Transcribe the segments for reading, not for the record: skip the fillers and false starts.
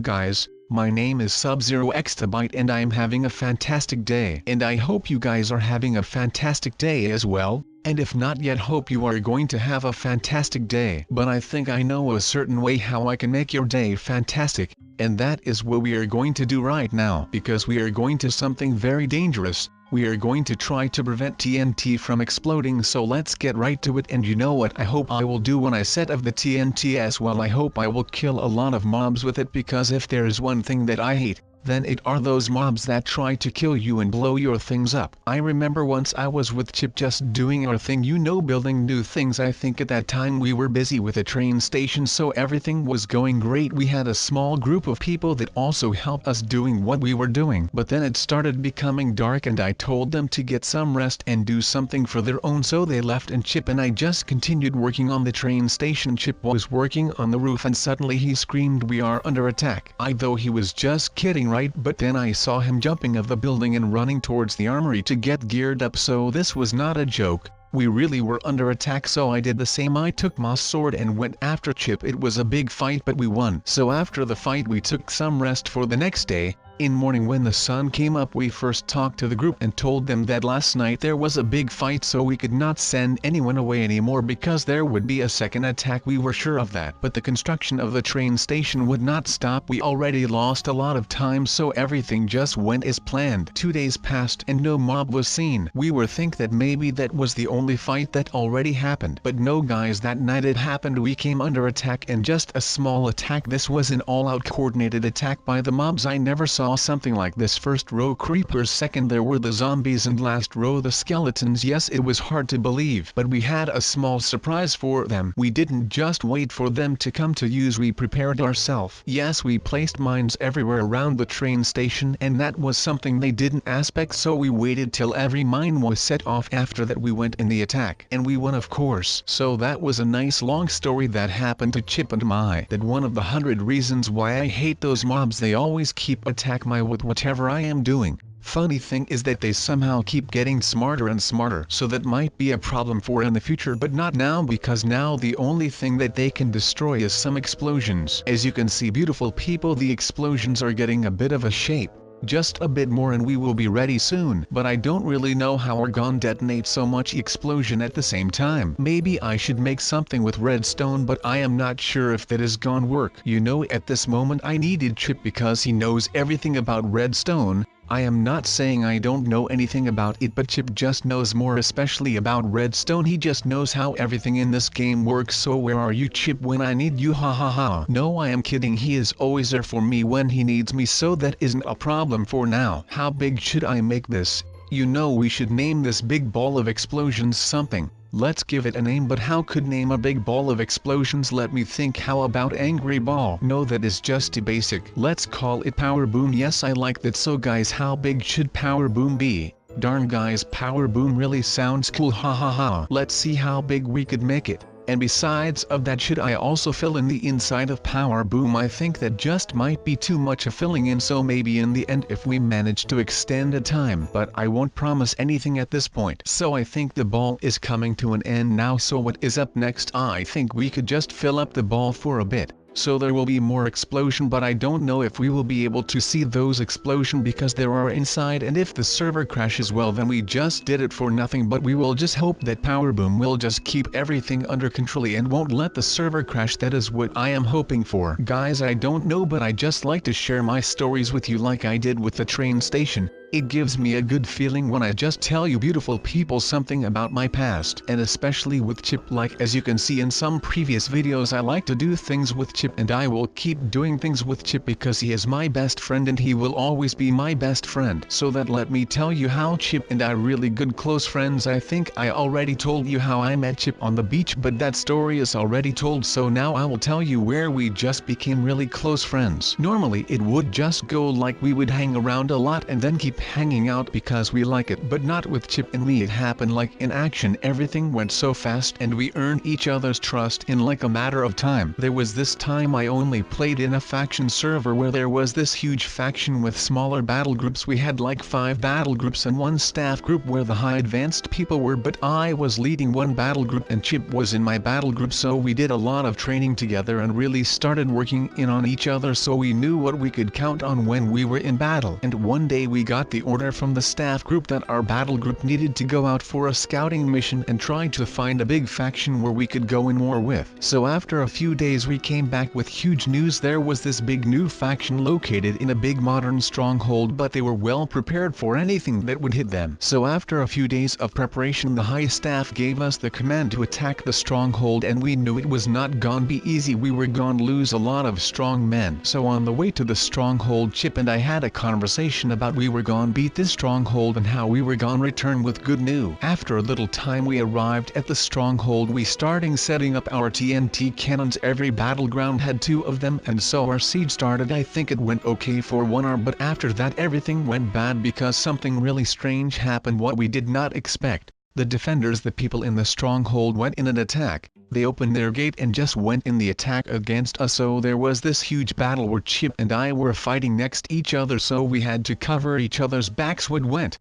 Hello guys, my name is Sub-Zero Exabyte and I am having a fantastic day. And I hope you guys are having a fantastic day as well, and if not yet hope you are going to have a fantastic day. But I think I know a certain way how I can make your day fantastic, and that is what we are going to do right now. Because we are going to something very dangerous. We are going to try to prevent TNT from exploding, so let's get right to it. And you know what I hope I will do when I set off the TNT as well? I hope I will kill a lot of mobs with it, because if there is one thing that I hate, then it are those mobs that try to kill you and blow your things up. I remember once I was with Chip just doing our thing, you know, building new things. I think at that time we were busy with a train station, so everything was going great. We had a small group of people that also helped us doing what we were doing. But then it started becoming dark and I told them to get some rest and do something for their own, so they left and Chip and I just continued working on the train station. Chip was working on the roof and suddenly he screamed, "We are under attack." I thought he was just kidding, right? But then I saw him jumping off the building and running towards the armory to get geared up, so this was not a joke. We really were under attack, so I did the same. I took my sword and went after Chip. It was a big fight but we won. So after the fight we took some rest for the next day. In morning when the sun came up, we first talked to the group and told them that last night there was a big fight, so we could not send anyone away anymore because there would be a second attack. We were sure of that. But the construction of the train station would not stop. We already lost a lot of time, so everything just went as planned. 2 days passed and no mob was seen. We were think that maybe that was the only fight that already happened. But no guys, that night it happened. We came under attack, and just a small attack. This was an all-out coordinated attack by the mobs. I never saw something like this. First row creepers, second there were the zombies, and last row the skeletons. Yes, it was hard to believe, but we had a small surprise for them. We didn't just wait for them to come to use, we prepared ourselves. Yes, we placed mines everywhere around the train station, and that was something they didn't expect, so we waited till every mine was set off. After that we went in the attack, and we won, of course. So that was a nice long story that happened to Chip and I. That one of the 100 reasons why I hate those mobs. They always keep attacking me with whatever I am doing. Funny thing is that they somehow keep getting smarter and smarter, so that might be a problem for in the future, but not now, because now the only thing that they can destroy is some explosions. As you can see, beautiful people, the explosions are getting a bit of a shape. Just a bit more and we will be ready soon. But I don't really know how we're gonna detonate so much explosion at the same time. Maybe I should make something with redstone, but I am not sure if that is gonna work. You know, at this moment I needed Chip because he knows everything about redstone. I am not saying I don't know anything about it, but Chip just knows more, especially about redstone. He just knows how everything in this game works. So where are you, Chip, when I need you? Ha ha ha. No, I am kidding. He is always there for me when he needs me, so that isn't a problem for now. How big should I make this? You know, we should name this big ball of explosions something. Let's give it a name, but how could name a big ball of explosions? Let me think. How about Angry Ball? No, that is just too basic. Let's call it Power Boom. Yes, I like that. So guys, how big should Power Boom be? Darn guys, Power Boom really sounds cool. Ha ha ha. Let's see how big we could make it. And besides of that, should I also fill in the inside of Power Boom? I think that just might be too much of filling in, so maybe in the end if we manage to extend the time, but I won't promise anything at this point. So I think the ball is coming to an end now, so what is up next? I think we could just fill up the ball for a bit. So there will be more explosion, but I don't know if we will be able to see those explosion because there are inside, and if the server crashes, well then we just did it for nothing. But we will just hope that Power Boom will just keep everything under control and won't let the server crash. That is what I am hoping for. Guys, I don't know, but I just like to share my stories with you like I did with the train station. It gives me a good feeling when I just tell you beautiful people something about my past, and especially with Chip. Like as you can see in some previous videos, I like to do things with Chip, and I will keep doing things with Chip because he is my best friend and he will always be my best friend. So that let me tell you how Chip and I really good close friends. I think I already told you how I met Chip on the beach, but that story is already told, so now I will tell you where we just became really close friends. Normally it would just go like we would hang around a lot and then keep hanging out because we like it, but not with Chip and me. It happened like in action. Everything went so fast and we earned each other's trust in like a matter of time. There was this time I only played in a faction server where there was this huge faction with smaller battle groups. We had like 5 battle groups and 1 staff group where the high advanced people were, but I was leading one battle group and Chip was in my battle group, so we did a lot of training together and really started working in on each other, so we knew what we could count on when we were in battle. And one day we got the order from the staff group that our battle group needed to go out for a scouting mission and try to find a big faction where we could go in war with. So after a few days we came back with huge news. There was this big new faction located in a big modern stronghold, but they were well prepared for anything that would hit them. So after a few days of preparation, the high staff gave us the command to attack the stronghold, and we knew it was not gonna be easy. We were gonna lose a lot of strong men. So on the way to the stronghold, Chip and I had a conversation about we were gonna beat this stronghold and how we were gonna return with good news. After a little time we arrived at the stronghold. We starting setting up our TNT cannons. Every battleground had 2 of them, and so our siege started. I think it went okay for 1 hour, but after that everything went bad because something really strange happened what we did not expect. The defenders, the people in the stronghold, went in an attack. They opened their gate and just went in the attack against us. So there was this huge battle where Chip and I were fighting next each other, so we had to cover each other's backs. What went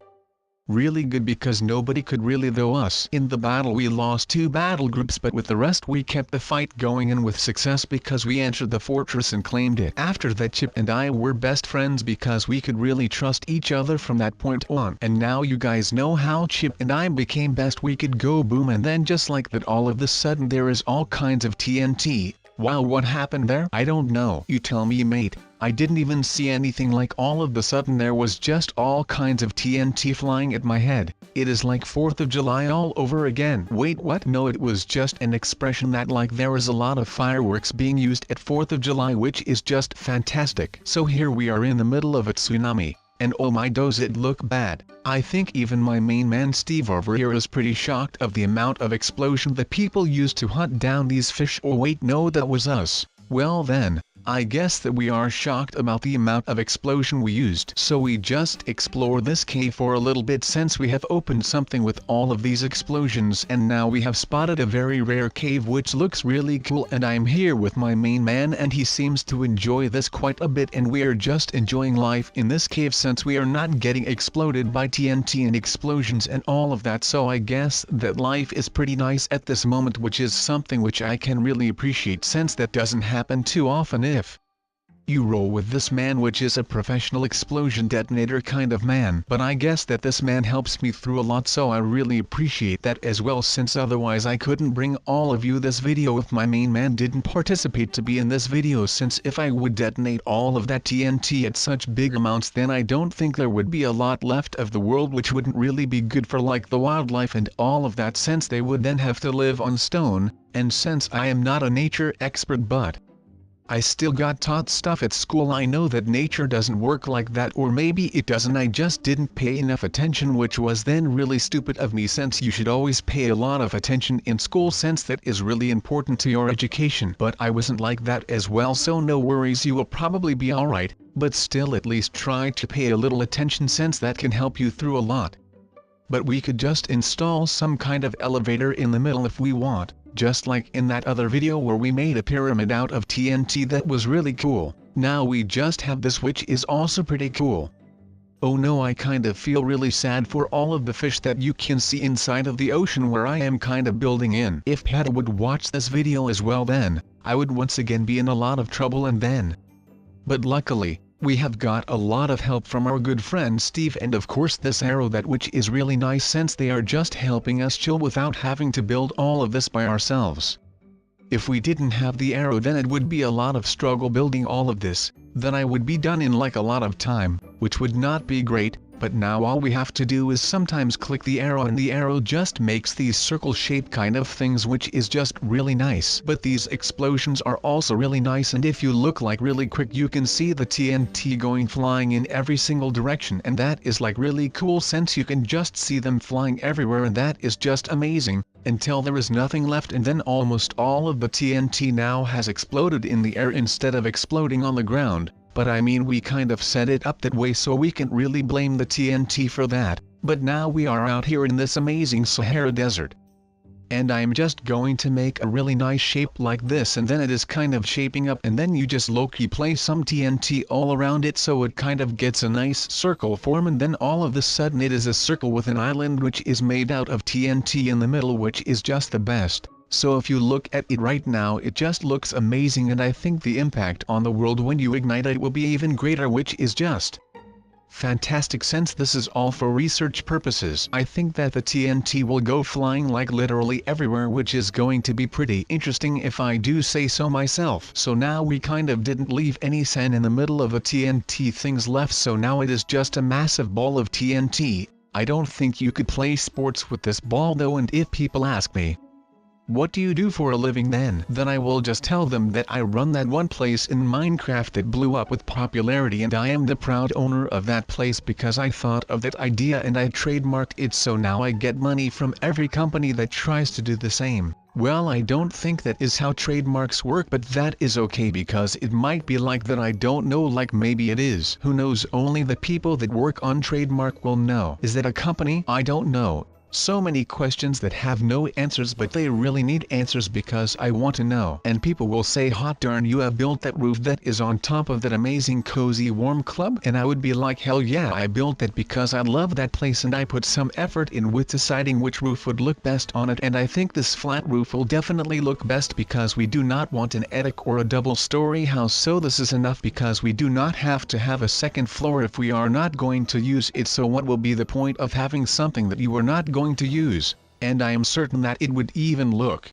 really good because nobody could really throw us. In the battle we lost 2 battle groups, but with the rest we kept the fight going and with success because we entered the fortress and claimed it. After that Chip and I were best friends because we could really trust each other from that point on. And now you guys know how Chip and I became best. We could go boom, and then just like that all of a sudden there is all kinds of TNT. Wow, what happened there? I don't know. You tell me, mate. I didn't even see anything. Like all of a sudden there was just all kinds of TNT flying at my head. It is like 4th of July all over again. Wait, what? No, it was just an expression that like there was a lot of fireworks being used at 4th of July, which is just fantastic. So here we are in the middle of a tsunami. And oh my, does it look bad. I think even my main man Steve over here is pretty shocked of the amount of explosion that people used to hunt down these fish. Oh wait, no, that was us. Well then, I guess that we are shocked about the amount of explosion we used. So we just explore this cave for a little bit since we have opened something with all of these explosions, and now we have spotted a very rare cave which looks really cool, and I'm here with my main man and he seems to enjoy this quite a bit, and we are just enjoying life in this cave since we are not getting exploded by TNT and explosions and all of that. So I guess that life is pretty nice at this moment, which is something which I can really appreciate since that doesn't happen too often. If you roll with this man, which is a professional explosion detonator kind of man, but I guess that this man helps me through a lot, so I really appreciate that as well, since otherwise I couldn't bring all of you this video if my main man didn't participate to be in this video, since if I would detonate all of that TNT at such big amounts, then I don't think there would be a lot left of the world, which wouldn't really be good for like the wildlife and all of that, since they would then have to live on stone. And since I am not a nature expert, but I still got taught stuff at school, I know that nature doesn't work like that, or maybe it doesn't. I just didn't pay enough attention, which was then really stupid of me, since you should always pay a lot of attention in school since that is really important to your education. But I wasn't like that as well, so no worries, you will probably be alright, but still at least try to pay a little attention since that can help you through a lot. But we could just install some kind of elevator in the middle if we want, just like in that other video where we made a pyramid out of TNT. That was really cool. Now we just have this, which is also pretty cool. Oh no, I kind of feel really sad for all of the fish that you can see inside of the ocean where I am kind of building in. If PETA would watch this video as well, then I would once again be in a lot of trouble, and then. But luckily, we have got a lot of help from our good friend Steve, and of course this arrow, that which is really nice since they are just helping us chill without having to build all of this by ourselves. If we didn't have the arrow, then it would be a lot of struggle building all of this, then I would be done in like a lot of time, which would not be great. But now all we have to do is sometimes click the arrow, and the arrow just makes these circle shaped kind of things, which is just really nice. But these explosions are also really nice, and if you look like really quick you can see the TNT going flying in every single direction, and that is like really cool since you can just see them flying everywhere, and that is just amazing, until there is nothing left, and then almost all of the TNT now has exploded in the air instead of exploding on the ground. but I mean we kind of set it up that way so we can't really blame the TNT for that, but now we are out here in this amazing Sahara Desert. And I'm just going to make a really nice shape like this, and then it is kind of shaping up, and then you just low-key place some TNT all around it so it kind of gets a nice circle form, and then all of a sudden it is a circle with an island which is made out of TNT in the middle, which is just the best. So if you look at it right now, it just looks amazing, and I think the impact on the world when you ignite it will be even greater, which is just fantastic. Since this is all for research purposes, I think that the TNT will go flying like literally everywhere, which is going to be pretty interesting if I do say so myself. So now we kind of didn't leave any sand in the middle of the TNT things left, so now it is just a massive ball of TNT. I don't think you could play sports with this ball though, and if people ask me, what do you do for a living then I will just tell them that I run that one place in Minecraft that blew up with popularity, and I am the proud owner of that place because I thought of that idea and I trademarked it, so now I get money from every company that tries to do the same. Well, I don't think that is how trademarks work, but that is okay because it might be like that, I don't know, like maybe it is. Who knows? Only the people that work on trademark will know. Is that a company? I don't know. So many questions that have no answers, but they really need answers because I want to know. And people will say, hot darn, you have built that roof that is on top of that amazing cozy warm club? And I would be like, hell yeah, I built that because I love that place and I put some effort in with deciding which roof would look best on it, and I think this flat roof will definitely look best because we do not want an attic or a double-story house, so this is enough because we do not have to have a second floor if we are not going to use it. So what will be the point of having something that you are not going to use? And I am certain that it would even look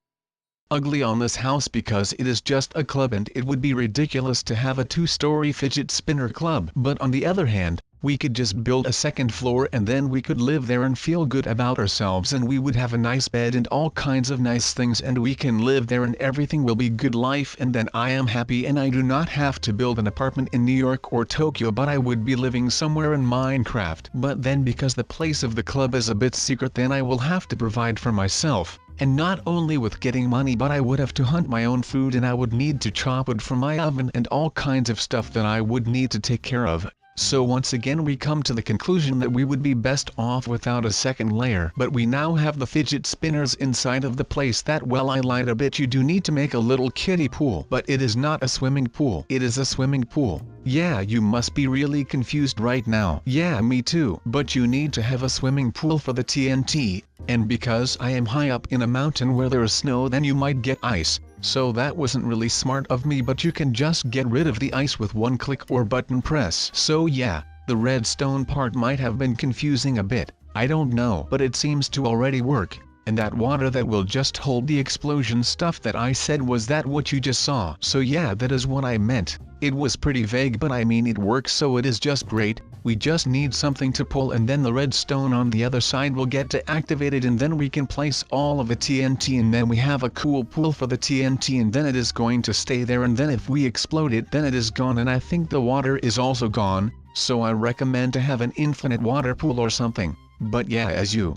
ugly on this house because it is just a club, and it would be ridiculous to have a two-story fidget spinner club. But on the other hand, we could just build a second floor and then we could live there and feel good about ourselves, and we would have a nice bed and all kinds of nice things, and we can live there and everything will be good life, and then I am happy and I do not have to build an apartment in New York or Tokyo, but I would be living somewhere in Minecraft. But then because the place of the club is a bit secret, then I will have to provide for myself. And not only with getting money, but I would have to hunt my own food, and I would need to chop wood from my oven and all kinds of stuff that I would need to take care of. So once again we come to the conclusion that we would be best off without a second layer. But we now have the fidget spinners inside of the place that, well, I lied a bit, you do need to make a little kiddie pool. But it is not a swimming pool, it is a swimming pool. Yeah, you must be really confused right now. Yeah, me too. But you need to have a swimming pool for the TNT. And because I am high up in a mountain where there is snow, then you might get ice. So that wasn't really smart of me, but you can just get rid of the ice with one click or button press. So yeah, the redstone part might have been confusing a bit, I don't know, but it seems to already work. And that water that will just hold the explosion stuff that I said, was that what you just saw? So yeah, that is what I meant. It was pretty vague, but I mean it works, so it is just great. We just need something to pull, and then the redstone on the other side will get to activate it, and then we can place all of the TNT, and then we have a cool pool for the TNT, and then it is going to stay there, and then if we explode it, then it is gone, and I think the water is also gone, so I recommend to have an infinite water pool or something. But yeah, as you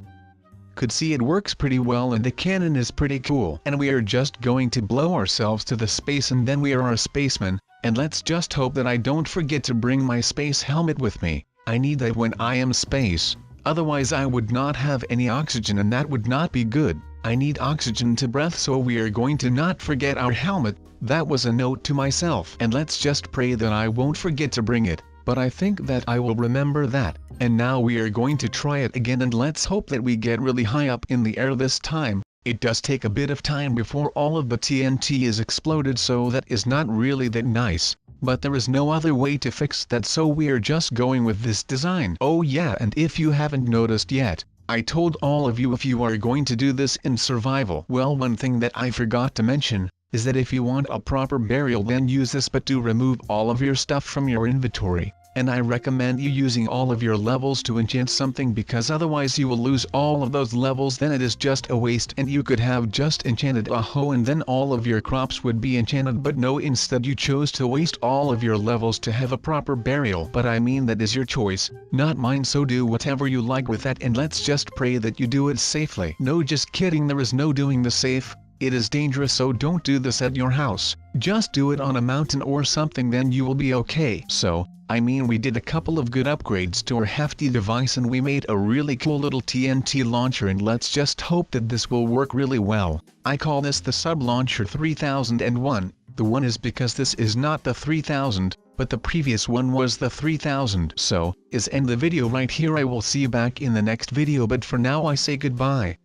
could see, it works pretty well, and the cannon is pretty cool, and we are just going to blow ourselves to the space, and then we are a spaceman. And let's just hope that I don't forget to bring my space helmet with me. I need that when I am space, otherwise I would not have any oxygen, and that would not be good. I need oxygen to breathe, so we are going to not forget our helmet. That was a note to myself, and let's just pray that I won't forget to bring it. But I think that I will remember that. And now we are going to try it again, and let's hope that we get really high up in the air this time. It does take a bit of time before all of the TNT is exploded, so that is not really that nice. But there is no other way to fix that, so we are just going with this design. Oh yeah, and if you haven't noticed yet, I told all of you if you are going to do this in survival. Well, one thing that I forgot to mention is that if you want a proper burial, then use this, but do remove all of your stuff from your inventory. And I recommend you using all of your levels to enchant something, because otherwise you will lose all of those levels, then it is just a waste, and you could have just enchanted a hoe and then all of your crops would be enchanted. But no, instead you chose to waste all of your levels to have a proper burial. But I mean, that is your choice, not mine, so do whatever you like with that, and let's just pray that you do it safely. No, just kidding, there is no doing the safe. It is dangerous, so don't do this at your house. Just do it on a mountain or something, then you will be okay. So, we did a couple of good upgrades to our hefty device and we made a really cool little TNT launcher, and let's just hope that this will work really well. I call this the Sub Launcher 3001. The 1 is because this is not the 3000, but the previous one was the 3000. So, end the video right here. I will see you back in the next video, but for now I say goodbye.